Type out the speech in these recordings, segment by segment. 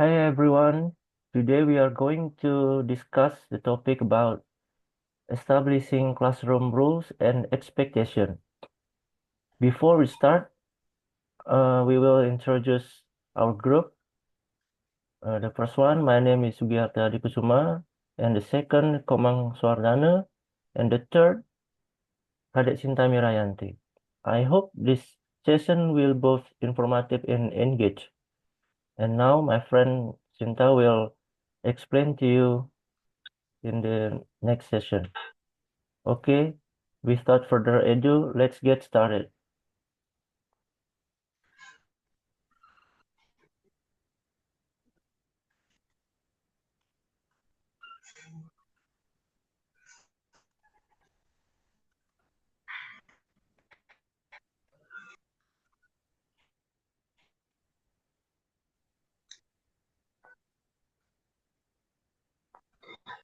Hi everyone. Today we are going to discuss the topic about establishing classroom rules and expectation. Before we start, we will introduce our group. The first one, my name is Sugiharta Adikusuma, and the second, Komang Suardana, and the third, Kadek Sinta Mirayanti. I hope this session will both informative and engage. And now my friend Sinta will explain to you in the next session. Okay, without further ado, let's get started.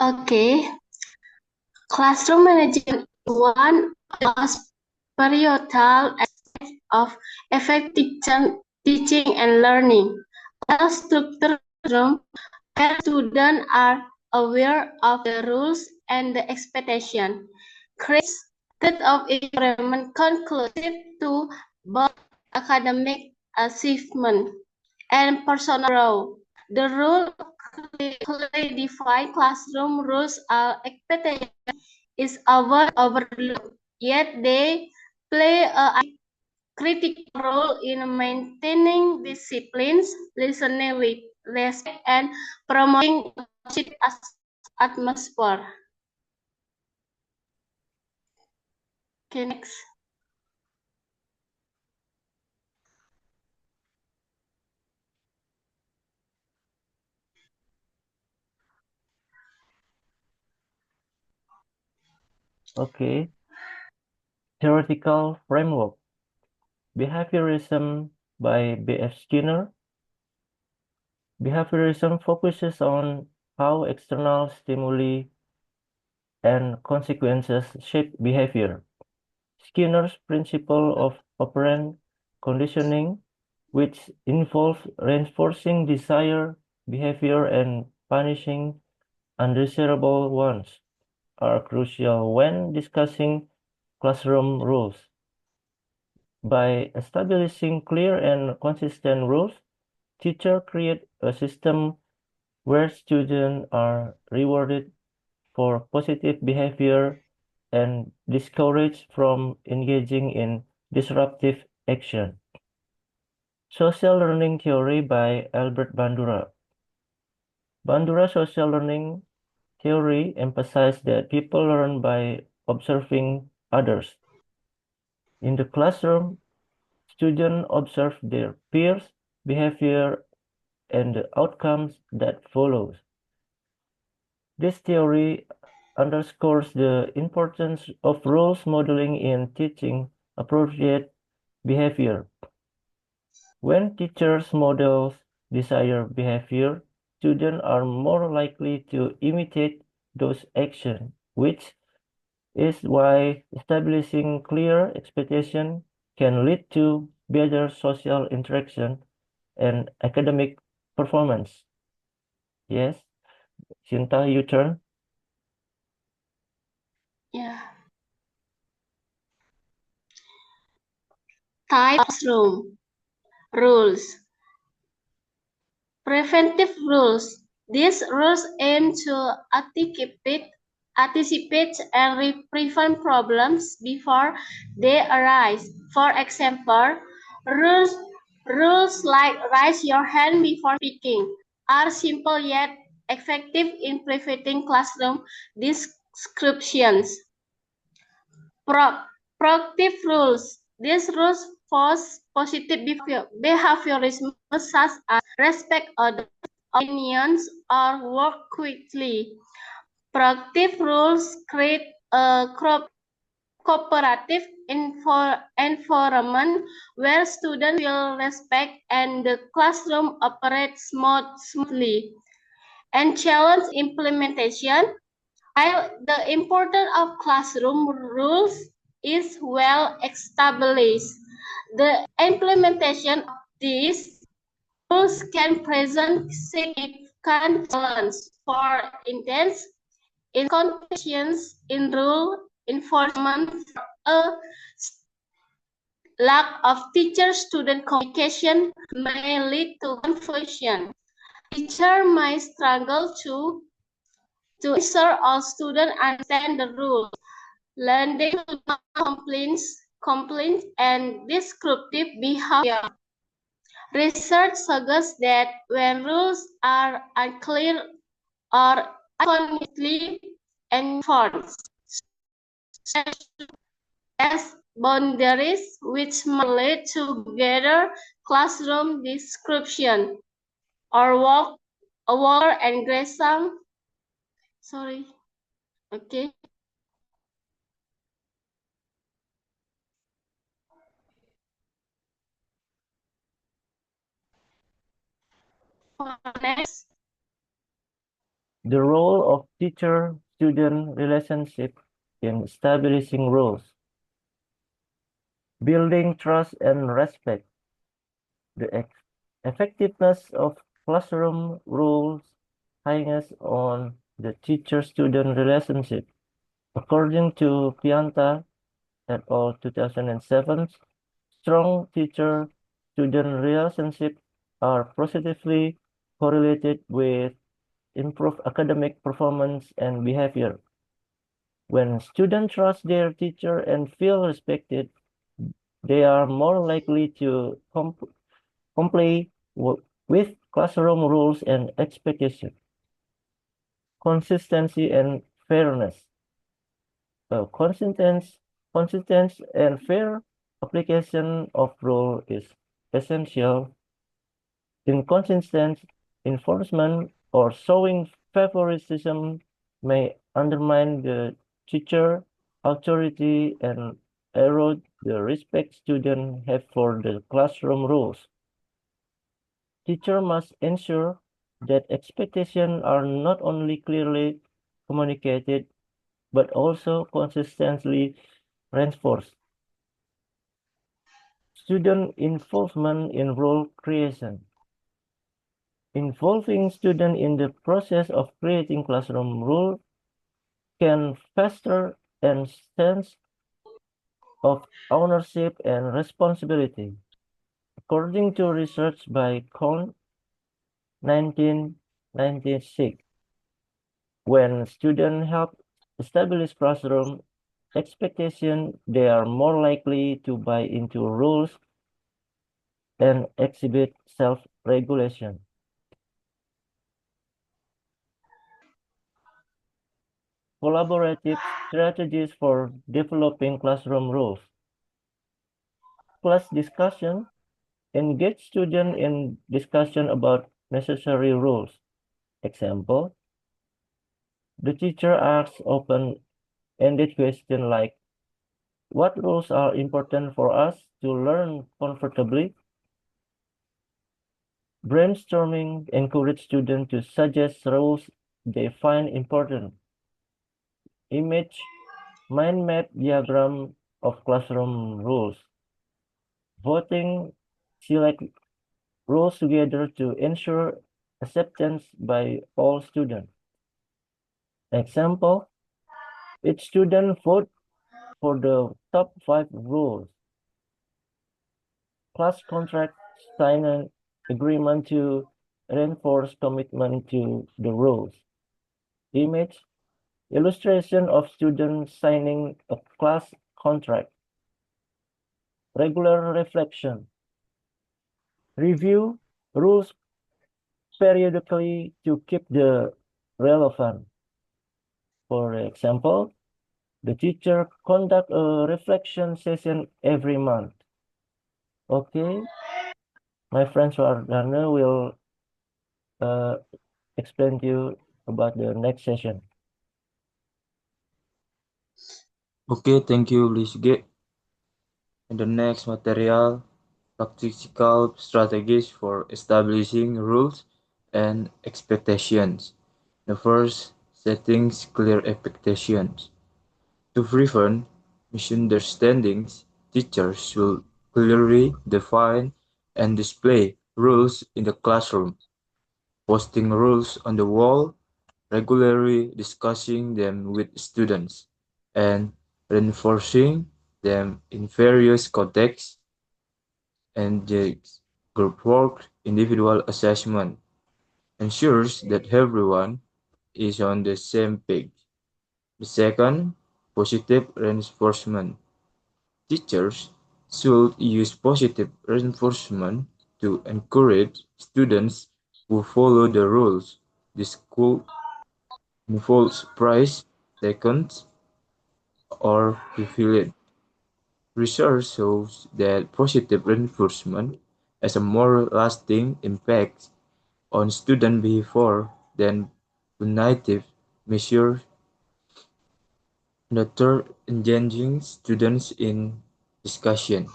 Okay, classroom management is one of the most pivotal aspects of effective teaching and learning. A well-structured classroom where students are aware of the rules and the expectation creates a state of environment conducive to both academic achievement and personal growth. The rule clearly defined classroom rules or expectations is often overlooked, yet they play a critical role in maintaining disciplines, listening with respect, and promoting a positive atmosphere. Okay, next. Okay, theoretical framework. Behaviorism by B.F. Skinner. Behaviorism focuses on how external stimuli and consequences shape behavior. Skinner's principle of operant conditioning, which involves reinforcing desired behavior and punishing undesirable ones, are crucial when discussing classroom rules. By establishing clear and consistent rules, teachers create a system where students are rewarded for positive behavior and discouraged from engaging in disruptive action. Social Learning Theory by Albert Bandura. Bandura social learning theory emphasizes that people learn by observing others. In the classroom, students observe their peers' behavior and the outcomes that follows. This theory underscores the importance of rules modeling in teaching appropriate behavior. When teachers model desired behavior, students are more likely to imitate those actions, which is why establishing clear expectation can lead to better social interaction and academic performance. Yes, Sinta, you turn. Yeah. Type classroom rules. Preventive rules. These rules aim to anticipate and prevent problems before they arise. For example, rules, rules like raise your hand before speaking are simple yet effective in preventing classroom disruptions. Proactive rules. These rules force positive behaviorism such as respect others' opinions or work quickly. Proactive rules create a cooperative environment where students feel respect and the classroom operates smoothly. And challenge implementation. While the importance of classroom rules is well established, the implementation of these Rules can present significant challenge. For instance, inconsistency in rule enforcement, a lack of teacher-student communication may lead to confusion. Teacher may struggle to ensure all students understand the rules, leading to complaints, and disruptive behavior. Research suggests that when rules are unclear or unconsciously enforced, as boundaries which may lead to greater classroom description or work over aggression. Sorry. Okay. For next, The role of teacher-student relationship in establishing rules, building trust and respect. The effectiveness of classroom rules hangs on the teacher-student relationship. According to Pianta et al. 2007, strong teacher-student relationships are positively correlated with improved academic performance and behavior. When students trust their teacher and feel respected, they are more likely to comply with classroom rules and expectations. Consistency and fairness. Consistent and fair application of rule is essential. Inconsistent enforcement or showing favoritism may undermine the teacher authority and erode the respect students have for the classroom rules. Teacher must ensure that expectations are not only clearly communicated but also consistently reinforced. Student involvement in role creation. Involving students in the process of creating classroom rules can foster a sense of ownership and responsibility. According to research by Kohn, 1996, when students help establish classroom expectation, they are more likely to buy into rules and exhibit self-regulation. Collaborative strategies for developing classroom rules. Class discussion. Engage students in discussion about necessary rules. Example, the teacher asks open-ended questions like, what rules are important for us to learn comfortably? Brainstorming encourages students to suggest rules they find important. Image mind map diagram of classroom rules. Voting select rules together to ensure acceptance by all students. Example, each student vote for the top 5 rules. Class contract sign an agreement to reinforce commitment to the rules. Image illustration of students signing a class contract. Regular reflection. Review rules periodically to keep the relevant. For example, the teacher conduct a reflection session every month. Okay, my friend Swardana will uh, explain to you about the next session. Okay, thank you, Lisge. In the next material, practical strategies for establishing rules and expectations. The first, settings clear expectations. To prevent misunderstandings, teachers will clearly define and display rules in the classroom, posting rules on the wall, regularly discussing them with students, and reinforcing them in various contexts and group work, individual assessment ensures that everyone is on the same page. The second, positive reinforcement. Teachers should use positive reinforcement to encourage students who follow the rules. This could involve praise, seconds, or privilege. Research shows that positive reinforcement has a more lasting impact on student behavior than punitive measures. The third, engaging students in discussion.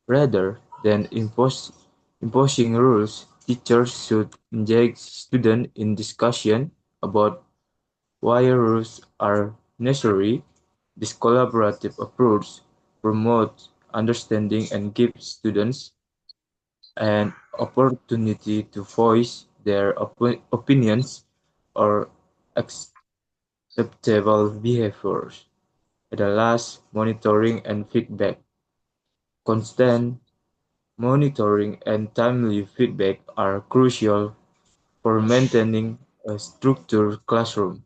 Rather than imposing rules, teachers should engage students in discussion about why rules are necessary. This collaborative approach promotes understanding and gives students an opportunity to voice their opinions or acceptable behaviors. And the last, monitoring and feedback. Constant monitoring and timely feedback are crucial for maintaining a structured classroom.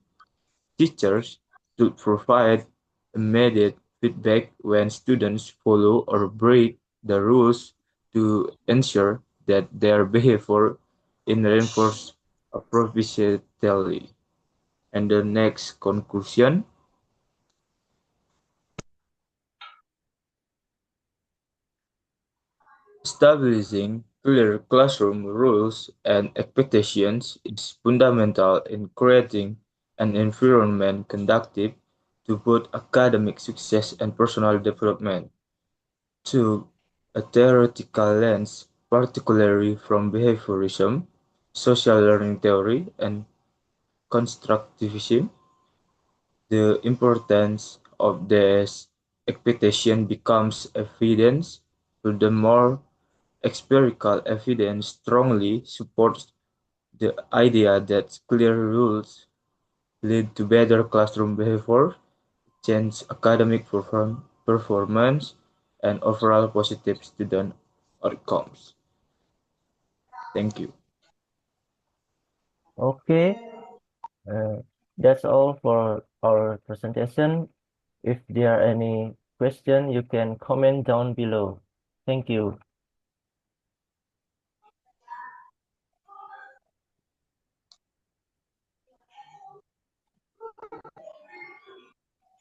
Teachers should provide immediate feedback when students follow or break the rules to ensure that their behavior is reinforced appropriately. And the next conclusion, establishing clear classroom rules and expectations is fundamental in creating an environment conducive to both academic success and personal development. To a theoretical lens, particularly from behaviorism, social learning theory, and constructivism, the importance of this expectation becomes evident. Furthermore, empirical evidence strongly supports the idea that clear rules lead to better classroom behavior, change academic performance, and overall positive student outcomes. Thank you. Okay, uh, that's all for our presentation. If there are any question, you can comment down below. Thank you.